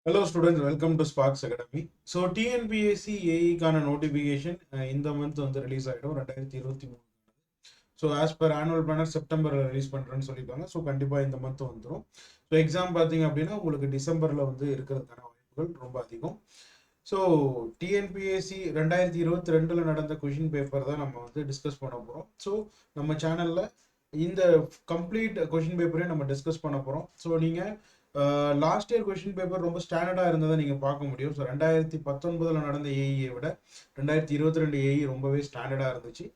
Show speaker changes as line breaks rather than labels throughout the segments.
Hello students, welcome to Sparks Academy. So TNPSC AE-க்கான notification இந்த month வந்து release ஆகிடும் 2023. So as per annual planar செப்டம்பரில் release பண்ணுறேன்னு சொல்லியிருக்காங்க. ஸோ கண்டிப்பாக இந்த மந்த் வந்துடும். ஸோ எக்ஸாம் பார்த்தீங்க அப்படின்னா உங்களுக்கு டிசம்பரில் வந்து இருக்கிறதுக்கான வாய்ப்புகள் ரொம்ப அதிகம். ஸோ டிஎன்பிஎஸ்சி 2022 நடந்த கொஷின் பேப்பர் தான் நம்ம வந்து டிஸ்கஸ் பண்ண போகிறோம். ஸோ நம்ம சேனலில் இந்த கம்ப்ளீட் கொஷின் பேப்பரையும் நம்ம டிஸ்கஸ் பண்ண போகிறோம். ஸோ நீங்கள் லாஸ்ட் இயர் கொஷின் பேப்பர் ரொம்ப ஸ்டாண்டர்டாக இருந்ததை நீங்கள் பார்க்க முடியும். ஸோ 2019 நடந்த ஏஇயை விட 2022 ஏஇ ரொம்பவே ஸ்டாண்டர்டாக இருந்துச்சு.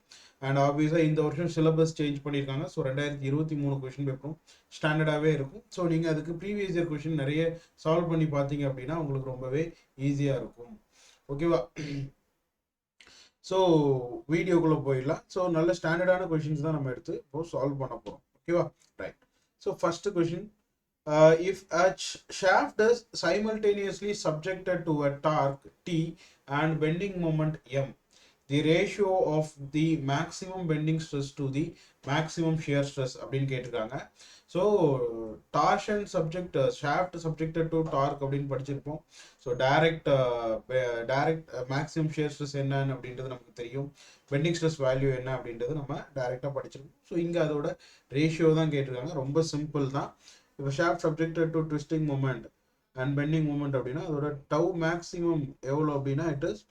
அண்ட் ஆப்வியஸாக இந்த வருஷம் சிலபஸ் சேஞ்ச் பண்ணியிருக்காங்க. ஸோ 2023 கொஷின் பேப்பரும் ஸ்டாண்டர்டாகவே இருக்கும். ஸோ நீங்கள் அதுக்கு ப்ரீவியஸ் இயர் கொஷின் நிறைய சால்வ் பண்ணி பார்த்தீங்க அப்படின்னா உங்களுக்கு ரொம்பவே ஈஸியாக இருக்கும். ஓகேவா? ஸோ வீடியோக்குள்ளே போயிடலாம். ஸோ நல்ல ஸ்டாண்டர்டான கொஷின்ஸ் தான் நம்ம எடுத்து இப்போ சால்வ் பண்ண போகிறோம். ஓகேவா? Right. So first question, if a shaft is simultaneously subjected to a torque T and bending moment M, the ratio of the maximum bending stress to the maximum shear stress அப்படின்னு கேட்டிருக்காங்க. So torsion subject shaft subjected to torque அப்படின்னு படிச்சிருப்போம். So direct maximum shear stress என்னன்னு அப்படின்றது நமக்கு தெரியும். Bending stress value என்ன அப்படின்றது நம்ம டைரெக்டாக படிச்சிருக்கோம். ஸோ இங்கே அதோட ரேஷியோ தான் கேட்டிருக்காங்க. ரொம்ப சிம்பிள் தான். இப்போ shaft subjected to twisting moment and bending moment அப்படின்னா அதோட டவு மேக்ஸிமம் எவ்வளோ அப்படின்னா இட் இஸ்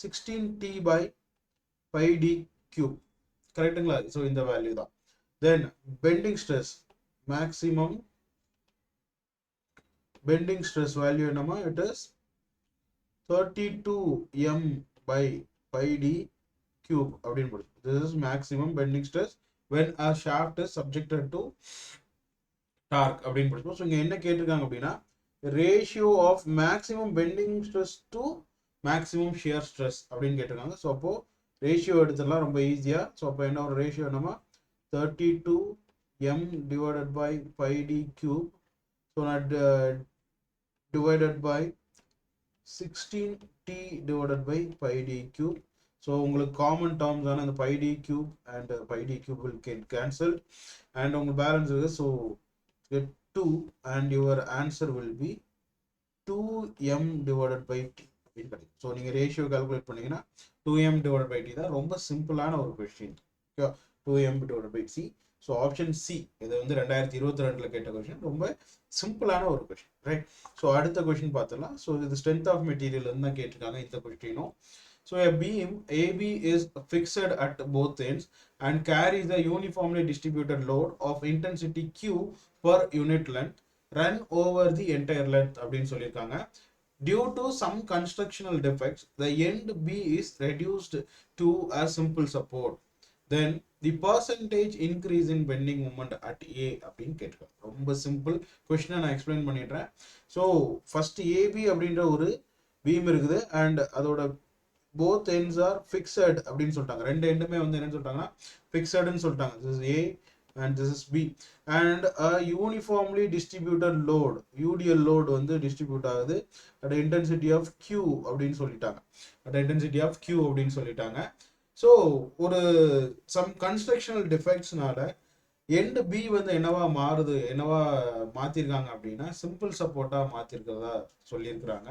16T/πd³ கரெக்டுங்களா? ஸோ இந்த வேல்யூ தான். Then bending stress maximum bending stress value என்னமா இட் இஸ் 32M/πd³ அப்படின்னு போடுது. This is maximum bending stress when a shaft is subjected to torque அப்படின்னு படிச்சோம். ஸோ இங்கே என்ன கேட்டிருக்காங்க அப்படின்னா ratio of maximum bending stress to maximum shear stress அப்படின்னு கேட்டிருக்காங்க. ஸோ அப்போ ரேஷியோ எடுத்துடலாம் ரொம்ப ஈஸியாக. ஸோ அப்போ என்ன ஒரு ரேஷியோ நம்ம 32M/πd³. ஸோ நான் டிவைடட் பை 16T/πd³. ஸோ உங்களுக்கு காமன் டேர்ம்ஸ் ஆன இந்த πd³ and πd³ will get cancelled and உங்களுக்கு பேலன்ஸ் இருக்கு. So get 2 and your answer will be 2M/T அப்படின்னு கிடைக்கும். ஸோ நீங்கள் ரேஷியோ கால்குலேட் பண்ணீங்கன்னா 2M/T தான். ரொம்ப சிம்பிளான ஒரு question. Okay, 2M/C. So option C இது வந்து 2022 கேட்ட கொஸ்டின். ரொம்ப சிம்பிளான ஒரு கொஸ்டின், ரைட்? ஸோ அடுத்த கொஸ்டின் பார்த்துலாம். ஸோ இது ஸ்ட்ரென்த் ஆஃப் மெட்டீரியல் தான் கேட்டிருக்காங்க இந்த கொஸ்டினும். So a beam AB is fixed at both ends and carries a uniformly distributed load of intensity Q per unit length run over the entire length அப்படின்னு சொல்லியிருக்காங்க. Due to some constructional defects, the end B is reduced to a simple support. Then the percentage increase in bending moment at A அப்படின்னு கேட்டிருக்காங்க. ரொம்ப simple கொஸ்டினை நான் explain பண்ணிடுறேன். So first AB அப்படின்ற ஒரு பீம் இருக்குது அண்ட் அதோட both ends are fixed அப்படின்னு சொல்லிட்டாங்க. ரெண்டு எண்டுமே வந்து என்னன்னு சொல்லிட்டாங்கன்னா ஃபிக்ஸட்னு சொல்லிட்டாங்க. this is A and this is B and a uniformly distributed load UDL load வந்து டிஸ்ட்ரிபியூட் ஆகுது at intensity of Q அப்படின்னு சொல்லிட்டாங்க. at intensity of Q அப்படின்னு சொல்லிட்டாங்க. ஸோ ஒரு சம் கன்ஸ்ட்ரக்ஷனல் டிஃபெக்ட்ஸ்னால எண்டு பி வந்து என்னவா மாறுது, என்னவா மாத்திருக்காங்க அப்படின்னா சிம்பிள் சப்போர்ட்டா மாத்திருக்கிறதா சொல்லியிருக்கிறாங்க.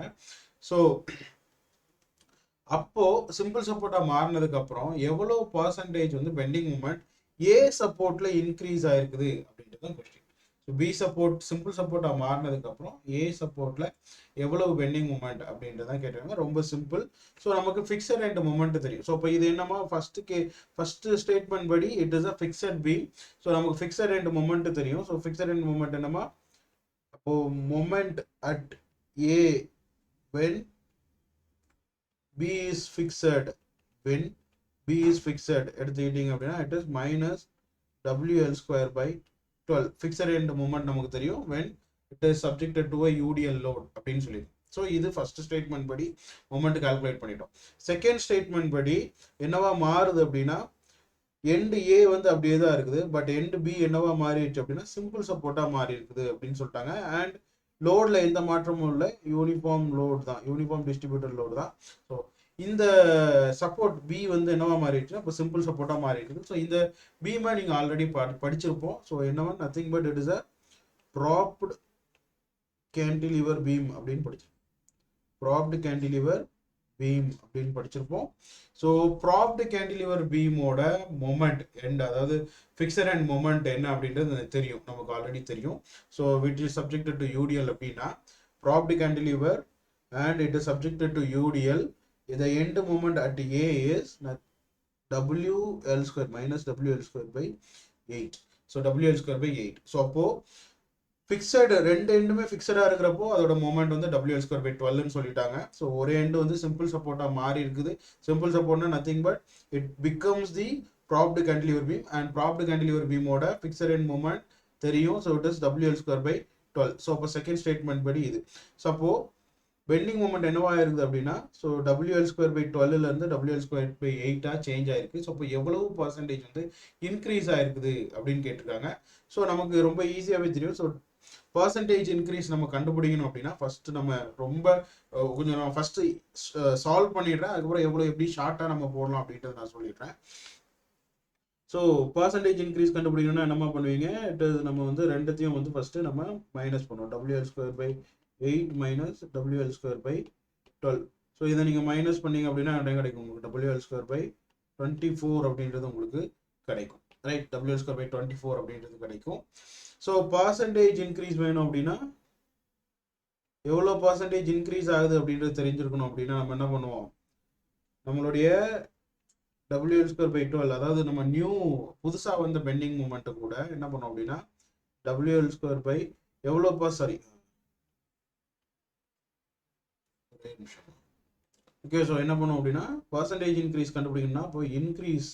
ஸோ அப்போ சிம்பிள் சப்போர்ட்டா மாறினதுக்கு அப்புறம் எவ்வளவு பர்சன்டேஜ் வந்து பெண்டிங் மூமெண்ட் ஏ சப்போர்ட்ல இன்க்ரீஸ் ஆயிருக்குது அப்படின்றது question. So B support simple சப்போர்ட்டா மாறினதுக்கு அப்புறம் ஏ சப்போர்ட்ல எவ்வளவு பெண்டிங் மூமெண்ட் அப்படின்றதான் கேட்டாங்க. ரொம்ப சிம்பிள். ஸோ நமக்கு ஃபிக்ஸட் எண்ட் மூமெண்ட் தெரியும். ஸோ இப்போ இது என்னமா ஃபர்ஸ்ட் ஸ்டேட்மெண்ட் படி it is a fixed B. So நமக்கு ஃபிக்ஸட் எண்ட் மூமெண்ட் தெரியும். ஸோ ஃபிக்ஸட் எண்ட் மூமெண்ட் என்னமா, அப்போ moment at A when B is fixed, when B is fixed எடுத்துக்கிட்டீங்க அப்படின்னா it is minus WL²/12. fixed end moment நமக்கு தெரியும் when it is subjected to a UDL load அப்படின்னு சொல்லி. So இது first statement படி மொமெண்ட் கால்குலேட் பண்ணிட்டோம். Second statement படி என்னவா மாறுது அப்படின்னா எண்டு ஏ வந்து அப்படியே தான் இருக்குது பட் எண்டு பி என்னவா மாறிடுச்சு அப்படின்னா சிம்பிள் சப்போர்ட்டா மாறி இருக்குது அப்படின்னு சொல்லிட்டாங்க. அண்ட் லோட்ல எந்த மாற்றமும் இல்லை, யூனிஃபார்ம் லோட் தான், யூனிஃபார்ம் டிஸ்ட்ரிபியூட்டர் லோடு தான். ஸோ இந்த சப்போர்ட் பி வந்து என்னவா மாறிடுச்சுன்னா இப்போ சிம்பிள் சப்போர்ட்டா மாறி இருக்குது. ஸோ இந்த பீமை நீங்க ஆல்ரெடி படிச்சிருப்போம். ஸோ என்னவா nothing but it is a propped cantilever beam அப்படின்னு படிச்சிருப்போம். ப்ராப்டு கேன்டிலிவர் பீம் அப்படின்னு படிச்சிருப்போம். ஸோ ப்ராப்டு கேன்டிலிவர் பீமோட மொமெண்ட் எண்ட், அதாவது ஃபிக்ஸட் அண்ட் மொமெண்ட் என்ன அப்படின்றது தெரியும், நமக்கு ஆல்ரெடி தெரியும். So which is subjected to UDL அப்படின்னா propped cantilever and it is subjected to UDL. The end moment at A is WL square minus WL square by 8. So WL square by 8. So அப்போ fixed ரெண்டு எண்டுமே ஃபிக்ஸடாக இருக்கிறப்போ அதோட moment வந்து WL square by 12ன்னு சொல்லிட்டாங்க. So ஒரு end வந்து simple சப்போர்ட்டாக மாறி இருக்குது. சிம்பிள் சப்போர்ட்னா nothing but it becomes the propped cantilever beam and propped cantilever பீமோட ஃபிக்ஸட் எண்ட் மொமெண்ட் தெரியும். So it is WL square by 12. So அப்போ செகண்ட் ஸ்டேட்மெண்ட் படி இது. ஸோ அப்போ பெண்டிங் மூமெண்ட் என்னவா இருக்குது அப்படின்னா, ஸோ WL square by 12ல இருந்து WL square by 8 சேஞ்ச் ஆயிருக்கு. ஸோ இப்போ எவ்வளவு பர்சன்டேஜ் வந்து இன்க்ரீஸ் ஆயிருக்குது அப்படின்னு கேட்டிருக்காங்க. ஸோ நமக்கு ரொம்ப ஈஸியாகவே தெரியும். ஸோ பர்சன்டேஜ் இன்க்ரீஸ் நம்ம கண்டுபிடிக்கணும் அப்படின்னா ஃபர்ஸ்ட் நம்ம ரொம்ப கொஞ்சம் நான் ஃபர்ஸ்ட் சால்வ் பண்ணிடுறேன். அதுக்கப்புறம் எவ்வளோ எப்படி ஷார்ட்டாக நம்ம போடலாம் அப்படின்றத நான் சொல்லிடுறேன். ஸோ பர்சன்டேஜ் இன்க்ரீஸ் கண்டுபிடிக்கணும்னா என்னமா பண்ணுவீங்க, நம்ம வந்து ரெண்டுத்தையும் வந்து ஃபர்ஸ்ட் நம்ம மைனஸ் பண்ணுவோம். WL square by 8 minus WL square by 12. So இதை நீங்கள் மைனஸ் பண்ணீங்க அப்படின்னா என்ன கிடைக்கும் உங்களுக்கு, WL square by 24 அப்படின்றது உங்களுக்கு கிடைக்கும். ரைட், WL square by 24 அப்படின்றது கிடைக்கும். ஸோ பர்சன்டேஜ் இன்க்ரீஸ் வேணும் அப்படின்னா எவ்வளோ பர்சன்டேஜ் இன்க்ரீஸ் ஆகுது அப்படின்றது தெரிஞ்சிருக்கணும். அப்படின்னா நம்ம என்ன பண்ணுவோம், நம்மளுடைய WL square by 12, அதாவது நம்ம நியூ புதுசாக வந்த பெண்டிங் மூமெண்ட்டு கூட என்ன பண்ணோம் அப்படின்னா WL square by எவ்வளோ சாரி ஓகே. ஸோ என்ன பண்ணுவோம் அப்படின்னா பர்சன்டேஜ் இன்க்ரீஸ் கண்டுபிடிக்கணும்னா இப்போ increase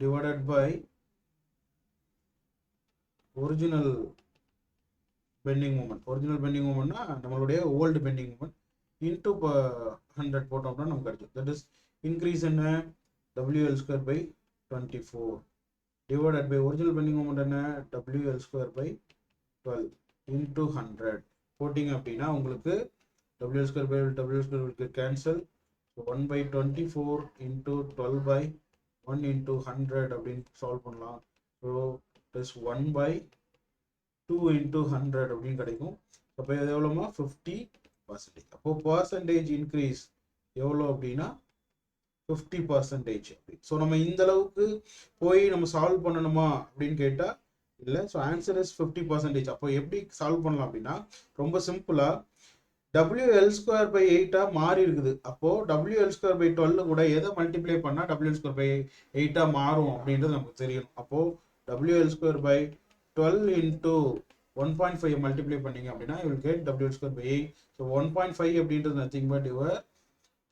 divided by original bending moment. Original bending மூமெண்ட்னா நம்மளுடைய ஓல்டு பெண்டிங் மூமெண்ட் இன்டூ 100 போட்டோம் அப்படின்னா நமக்கு கிடைக்கும். தட் இஸ் இன்க்ரீஸ் என்ன, WL square by 24 divided by original bending moment என்ன, WL square by 12 இன்டூ 100 போட்டிங்க அப்படின்னா உங்களுக்கு WL square by WL square will get cancel. So 1 by 24 into 12 by 1 into 100 அப்படின்னு சால்வ் பண்ணலாம். ஸோ ப்ளஸ் 1 by 2 into 100 அப்படின்னு கிடைக்கும். அப்போ இது எவ்வளோமா 50%. அப்போ பர்சன்டேஜ் இன்க்ரீஸ் எவ்வளோ அப்படின்னா 50% அப்படி. ஸோ நம்ம இந்த அளவுக்கு போய் நம்ம சால்வ் பண்ணணுமா அப்படின்னு கேட்டால் இல்லை. So answer is 50%. அப்போ எப்படி சால்வ் பண்ணலாம் அப்படின்னா ரொம்ப சிம்பிளாக WL square by 8 மாறி இருக்குது. அப்போ WL square by 12 கூட எதை மல்டிப்ளை பண்ணா WL square by 8 மாறும் அப்படின்றது நமக்கு தெரியும். அப்போ WL square by 12 into 1.5 multiply பண்ணீங்க அப்படின்னா you will get WL square by 8. So 1.5 அப்படின்றது nothing but your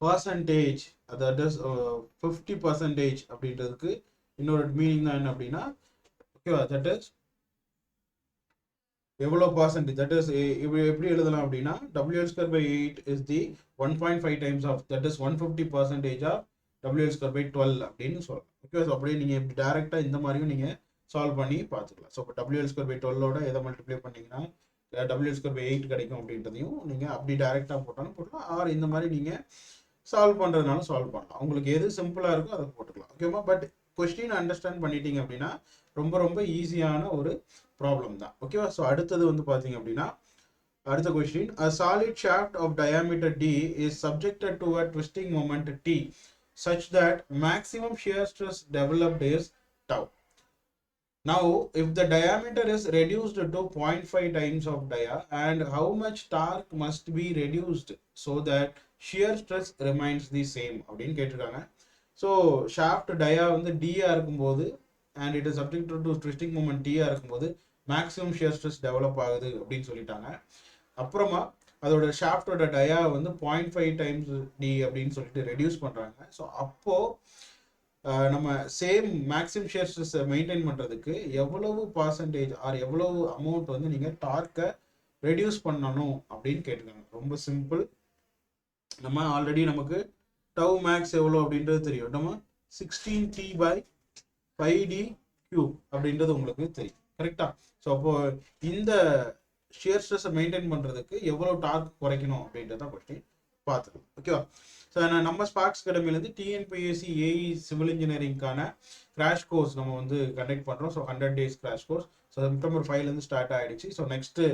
percentage, that is 50% அப்படின்றதுக்கு இன்னொரு மீனிங் தான் என்ன அப்படின்னா ஓகேவா, தட் இஸ் எவ்வளோ பர்சன்டேஜ், தட் இஸ் எப்படி எழுதலாம் அப்படின்னா WL square by 8 is the 1.5 times of, that is 150% of WL square by 12 அப்படின்னு சொல்லலாம். ஓகே, ஸோ அப்படியே நீங்கள் இப்படி டேரெக்டாக இந்த மாதிரியும் நீங்கள் சால்வ் பண்ணி பார்த்துக்கலாம். ஸோ இப்போ WL square by 12ஓட எதை மல்டிப்ளை பண்ணிங்கன்னா WL square by 8 கிடைக்கும் அப்படின்றதையும் நீங்கள் அப்படி டேரெக்டாக போட்டாலும் போட்டலாம். ஆர் இந்த மாதிரி நீங்கள் சால்வ் பண்ணுறதுனாலும் சால்வ் பண்ணலாம். உங்களுக்கு எது சிம்பிளாக இருக்கோ அதை போட்டுக்கலாம். ஓகேவா, பட் கொஸ்டின் அண்டர்ஸ்டாண்ட் பண்ணிட்டீங்க அப்படின்னா ரொம்ப ரொம்ப ஈஸியான ஒரு ப்ராப்ளம் தான். ஓகேவா, ஸோ அடுத்தது வந்து பார்த்தீங்க அப்படின்னா அடுத்த question, a solid shaft of diameter d is subjected to a twisting moment T such that maximum shear stress developed is tau. Now if the diameter is reduced to 0.5 times of dia, and how much torque must be reduced so that shear stress remains the same அப்படின்னு கேட்டிருக்காங்க. So shaft டயா வந்து டியா இருக்கும்போது and it is subjected to twisting moment T இருக்கும்போது maximum shear stress develop ஆகுது அப்படின்னு சொல்லிட்டாங்க. அப்புறமா அதோட ஷாஃப்டோட டயா வந்து 0.5 டைம்ஸ் டி அப்படின்னு சொல்லிட்டு ரெடியூஸ் பண்ணுறாங்க. ஸோ அப்போது நம்ம சேம் மேக்ஸிமம் ஷியர் ஸ்ட்ரெஸ்ஸை மெயின்டைன் பண்ணுறதுக்கு எவ்வளவு பர்சன்டேஜ் ஆர் எவ்வளவு அமௌண்ட் வந்து நீங்கள் டார்க்கை ரெடியூஸ் பண்ணணும் அப்படின்னு கேட்டுருக்காங்க. ரொம்ப சிம்பிள், நம்ம ஆல்ரெடி நமக்கு டவு மேக்ஸ் எவ்வளோ அப்படின்றது தெரியும். நம்ம 16T/5D கியூப் அப்படின்றது உங்களுக்கு தெரியும், கரெக்டா? ஸோ அப்போ இந்த ஷியர் ஸ்ட்ரெஸ்ஸை மெயின்டைன் பண்ணுறதுக்கு எவ்வளோ டார்க் குறைக்கணும் அப்படின்றத கொஸ்டின் பார்த்துக்கலாம். ஓகேவா, ஸோ நம்ம ஸ்பார்க்ஸ் அகாடமிலேருந்து TNPSC AE சிவில் இன்ஜினியரிங்கான கிராஷ் கோர்ஸ் நம்ம வந்து கண்டக்ட் பண்ணுறோம். So 100 days crash course September 5லேருந்து ஸ்டார்ட் ஆகிடுச்சு. ஸோ நெக்ஸ்ட்டு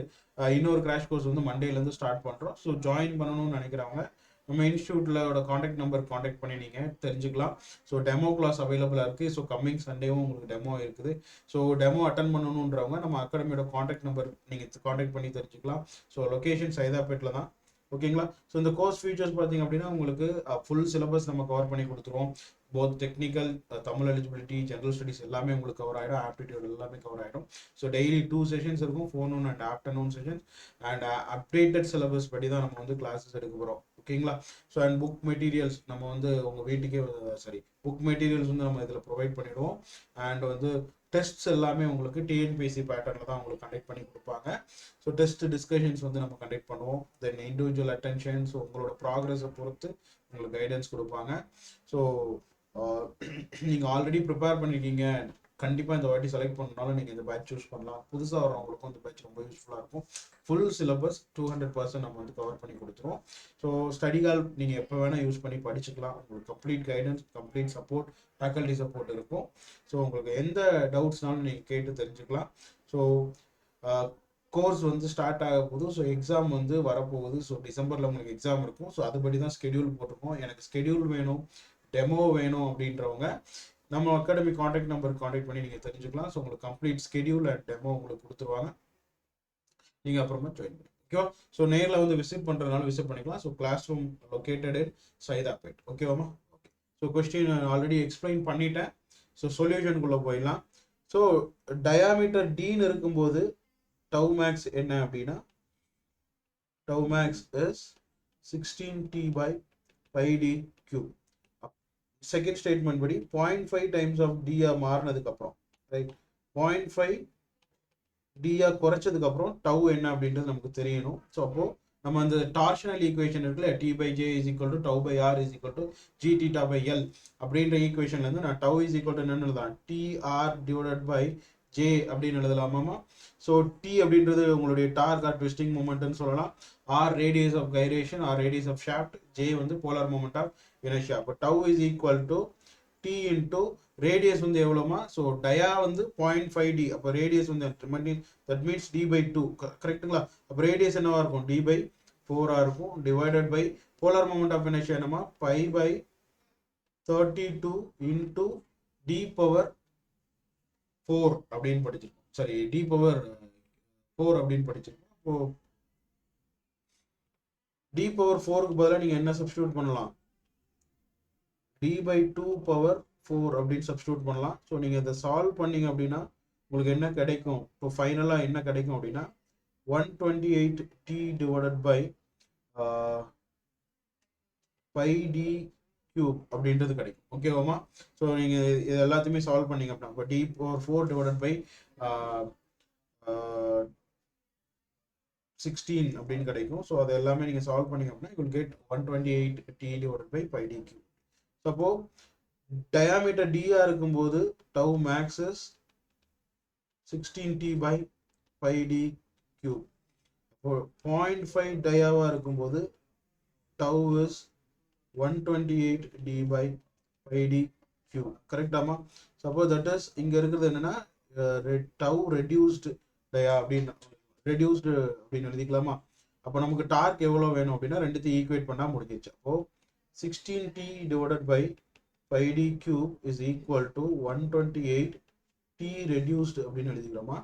இன்னொரு கிராஷ் கோர்ஸ் வந்து மண்டேலேருந்து ஸ்டார்ட் பண்ணுறோம். ஸோ ஜாயின் பண்ணணும்னு நினைக்கிறவங்க நம்ம இன்ஸ்டியூட்டோட காண்டாக்ட் நம்பர் காண்டாக்ட் பண்ணி நீங்கள் தெரிஞ்சுக்கலாம். ஸோ டெமோ கிளாஸ் அவைலபிளாக இருக்குது. ஸோ கம்மிங் சண்டேவும் உங்களுக்கு டெமோ இருக்குது. ஸோ டெமோ அட்டன் பண்ணணுன்றவங்க நம்ம அகாடமியோட காண்டாக்ட் நம்பர் நீங்கள் காண்டாக்ட் பண்ணி தெரிஞ்சுக்கலாம். ஸோ லொக்கேஷன் சைதாப்பேட்டில் தான். ஓகேங்களா. ஸோ இந்த கோர்ஸ் ஃபீச்சர்ஸ் பார்த்தீங்க அப்படின்னா உங்களுக்கு ஃபுல் சிலபஸ் நம்ம கவர் பண்ணி கொடுத்துருவோம். Both technical, Tamil eligibility, general studies எல்லாமே உங்களுக்கு கவர் ஆகிடும். ஆப்டிடியூட் எல்லாமே கவர் ஆகிடும். ஸோ டெய்லி 2 செஷன்ஸ் இருக்கும், forenoon and afternoon sessions. And updated syllabus படி தான் நம்ம வந்து கிளாஸஸ் எடுக்க போகிறோம். ஓகேங்களா. ஸோ அண்ட் புக் மெட்டீரியல்ஸ் நம்ம வந்து உங்கள் வீட்டுக்கே புக் மெட்டீரியல்ஸ் வந்து நம்ம இதில் ப்ரொவைட் பண்ணிடுவோம். அண்ட் வந்து டெஸ்ட்ஸ் எல்லாமே உங்களுக்கு டிஎன்பிஎஸ்சி பேட்டர்னில் தான் உங்களுக்கு கண்டக்ட் பண்ணி கொடுப்பாங்க. ஸோ டெஸ்ட் டிஸ்கஷன்ஸ் வந்து நம்ம கண்டக்ட் பண்ணுவோம். தென் இண்டிவிஜுவல் அட்டென்ஷன்ஸ் உங்களோட ப்ராக்ரஸை பொறுத்து உங்களுக்கு கைடன்ஸ் கொடுப்பாங்க. ஸோ நீங்கள் ஆல்ரெடி ப்ரிப்பேர் பண்ணியிருக்கீங்க, கண்டிப்பாக இந்த வாட்டி செலக்ட் பண்ணனாலும் நீங்கள் இந்த பேட்ச் சூஸ் பண்ணலாம். புதுசாக வரவங்களுக்கும் இந்த பேட்ச் ரொம்ப யூஸ்ஃபுல்லாக இருக்கும். ஃபுல் சிலபஸ் 200% நம்ம வந்து கவர் பண்ணி கொடுத்துருவோம். ஸோ ஸ்டடி கால் நீங்கள் எப்போ வேணால் யூஸ் பண்ணி படிச்சுக்கலாம். உங்களுக்கு complete guidance, complete support, faculty support இருக்கும். ஸோ உங்களுக்கு எந்த டவுட்ஸ்னாலும் நீங்கள் கேட்டு தெரிஞ்சுக்கலாம். ஸோ கோர்ஸ் வந்து ஸ்டார்ட் ஆக போகுது. ஸோ எக்ஸாம் வந்து வரப்போகுது. ஸோ டிசம்பரில் உங்களுக்கு எக்ஸாம் இருக்கும். ஸோ அதுபடி தான் ஸ்கெடியூல் போட்டிருக்கோம். எனக்கு ஸ்கெடியூல் வேணும், டெமோ வேணும் அப்படின்றவங்க நம்ம அகாடமி காண்டாக்ட் நம்பர் காண்டாக்ட் பண்ணி நீங்கள் தெரிஞ்சுக்கலாம். ஸோ உங்களுக்கு கம்ப்ளீட் ஸ்கெடியூல் அண்ட் டெமோ உங்களுக்கு கொடுத்துருவாங்க. நீங்கள் அப்புறமா ஜாயின் பண்ணி ஓகேவா. ஸோ நேரில் வந்து விசிட் பண்ணுறதுனால விசிட் பண்ணிக்கலாம். So class room located in Saidapet. ஓகேவாமா. Okay. So question already explain பண்ணிட்டேன். ஸோ சொல்யூஷனுக்குள்ளே போயிடலாம். ஸோ டயாமீட்டர் டீன்னு இருக்கும்போது tau max என்ன அப்படின்னா tau max is 16t by pi d cube. Second statement படி 0.5 டைம்ஸ் ஆஃப் டிஆ மாறினதுக்கு அப்புறம், ரைட், 0.5 டிஆ குறைச்சதுக்கு அப்புறம் டவு என்ன அப்படின்றது நமக்கு தெரியணும். ஸோ அப்போ நம்ம அந்த டார்ஷனல் ஈக்குவேஷன் இருக்குல்ல, T by J is equal to tau by R is equal to G theta by L அப்படின்ற ஈக்குவேஷன்லேருந்து நான் டவு இஸ் ஈக்குவல் டு என்னன்னு எழுதலாம், டிஆர் டிவைடட் பை ஜே அப்படின்னு எழுதலாமாமா. ஸோ டி அப்படின்றது உங்களுடைய டார்க் ஆர் ட்விஸ்டிங் மூமெண்ட்னு சொல்லலாம். R radius of gyration R radius of shaft, J வந்து போலார் மூமெண்ட் ஆஃப் இனர்ஷியா. அப்போ tau is equal to T into radius வந்து எவ்வளோமா, ஸோ டயா வந்து 0.5 டி. அப்போ ரேடியஸ் வந்து தட் மீன்ஸ் டி பை 2, கரெக்டுங்களா. அப்போ ரேடியஸ் என்னவா இருக்கும், டி பை 4 இருக்கும். Divided by polar moment of inertia என்னமா, pi by 32 into D power 4 அப்படின்னு படிச்சிருக்கோம். சரி, டி பவர் 4 அப்படின்னு படிச்சிருக்கோம். அப்போ டி பவர் 4க்கு பதிலாக நீங்கள் என்ன சப்ஸ்டியூட் பண்ணலாம், டி பை 2 பவர் 4 அப்படின்னு சப்ஸ்டியூட் பண்ணலாம். ஸோ நீங்கள் இதை சால்வ் பண்ணீங்க அப்படின்னா உங்களுக்கு என்ன கிடைக்கும், இப்போ ஃபைனலாக என்ன கிடைக்கும் அப்படின்னா 128t divided by pi D cube அப்படின்றது கிடைக்கும். ஓகேவாமா. ஸோ நீங்கள் இது எல்லாத்தையுமே சால்வ் பண்ணீங்க அப்படின்னா இப்போ டி பவர் 4 டிவைடட் பை 16 அப்படின்னு கிடைக்கும். ஸோ அது எல்லாமே நீங்கள் சால்வ் பண்ணீங்க அப்படின்னா you will get 128t divided by pi d cube. அப்போ டயாமீட்டர் டிஆ இருக்கும்போது tau max is 16t by pi d cube. அப்போ 0.5 டயாவா இருக்கும்போது tau is 128d by pi d cube. கரெக்டாமா. சப்போஸ் தட் இஸ் இங்கே இருக்கிறது என்னன்னா tau reduced டயா அப்படின்னு ரெடியூஸ்டு அப்படின்னு எழுதிக்கலாமா. அப்போ நமக்கு டார்க் எவ்வளோ வேணும் அப்படின்னா ரெண்டுத்தையும் ஈக்குவேட் பண்ணால் முடிஞ்சிச்சு. அப்போ 16t divided by pi D cube is equal to 128t reduced அப்படின்னு எழுதிக்கலாமா,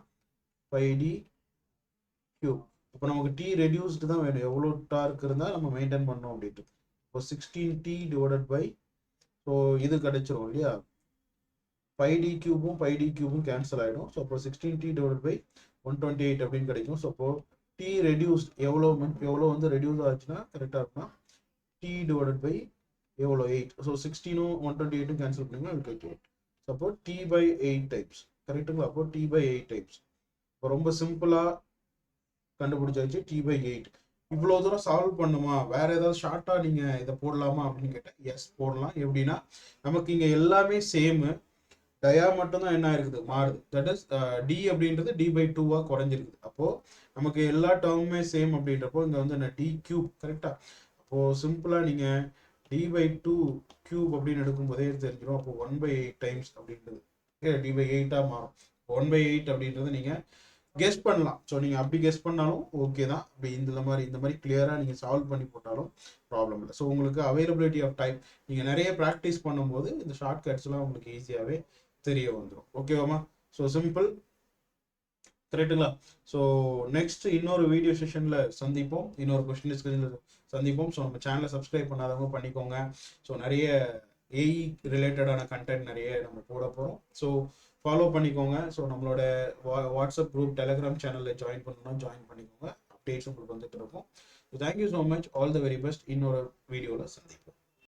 பை டி கியூப். இப்போ நமக்கு டி ரெடியூஸ்டு தான் வேணும், எவ்வளோ டார்க் இருந்தால் நம்ம மெயின்டைன் பண்ணோம் அப்படின்ட்டு. இப்போ 16t டிவைடட் பை, ஸோ இது கிடைச்சிரும் இல்லையா, பை டி கியூபும் கேன்சல் ஆகிடும். ஸோ அப்போ 16t டிவைடட் பை 128 அப்படின்னு கிடைக்கும். ஸோ அப்போ டி ரெடியூஸ்ட் எவ்வளோ வந்து ரெடியூஸ் ஆச்சுன்னா கரெக்டாக இருக்குன்னா டி டிவைடட் பை எவ்வளோ 8. ஸோ 16ம் 128ம் கேன்சல் பண்ணிங்கன்னா அது 28. ஸோ அப்போ டி பை 8 டைப்ஸ், கரெக்டுங்களா. அப்போ டி பை 8 டைப்ஸ். இப்போ ரொம்ப சிம்பிளாக கண்டுபிடிச்சாச்சு, டி பை 8. இவ்வளோ தூரம் சால்வ் பண்ணுமா, வேற ஏதாவது ஷார்ட்டாக நீங்கள் இதை போடலாமா அப்படின்னு கேட்டால் எஸ் போடலாம். எப்படின்னா நமக்கு இங்கே எல்லாமே சேமு, டயா மட்டும்தான் என்ன இருக்குது மாறுது, தட் இஸ் டி அப்படின்றது டி பை 2வாக குறைஞ்சிருக்குது. அப்போது நமக்கு எல்லா டேர்முமே சேம் அப்படின்றப்போ இங்கே வந்து என்ன டி கியூப், கரெக்டாக. அப்போது சிம்பிளாக நீங்கள் டி பை 2 கியூப் அப்படின்னு எடுக்கும்போதே தெரிஞ்சிடும். அப்போ 1/8 டைம்ஸ் அப்படின்றது டி பை 8ஆக மாறும். 1/8 அப்படின்றத நீங்கள் கெஸ் பண்ணலாம். ஸோ நீங்கள் அப்படி கெஸ் பண்ணாலும் ஓகே தான். அப்படி இந்த மாதிரி கிளியராக நீங்கள் சால்வ் பண்ணி போட்டாலும் ப்ராப்ளம் இல்லை. ஸோ உங்களுக்கு அவைலபிலிட்டி ஆஃப் டைம் நீங்கள் நிறைய ப்ராக்டிஸ் பண்ணும்போது இந்த ஷார்ட்கட்ஸ்லாம் உங்களுக்கு ஈஸியாகவே தெரிய வந்துடும். ஓகேவாமா? ஸோ சிம்பிள், கரெக்டுங்களா? ஸோ நெக்ஸ்ட் இன்னொரு வீடியோ செஷனில் சந்திப்போம், இன்னொரு கொஸ்டின் டிஸ்கஷனில் சந்திப்போம். ஸோ நம்ம சேனலை சப்ஸ்கிரைப் பண்ணாதவங்க பண்ணிக்கோங்க. ஸோ நிறைய ஏஇ ரிலேட்டடான கண்டென்ட் நிறைய நம்ம போட போகிறோம். ஸோ ஃபாலோ பண்ணிக்கோங்க. ஸோ நம்மளோட வாட்ஸ்அப் குரூப், டெலிகிராம் சேனலில் ஜாயின் பண்ணணும்னா ஜாயின் பண்ணிக்கோங்க. அப்டேட்ஸ் உங்களுக்கு வந்துட்டு இருக்கும். So thank you so much, all the very best. இன்னொரு வீடியோவில் சந்திப்போம்.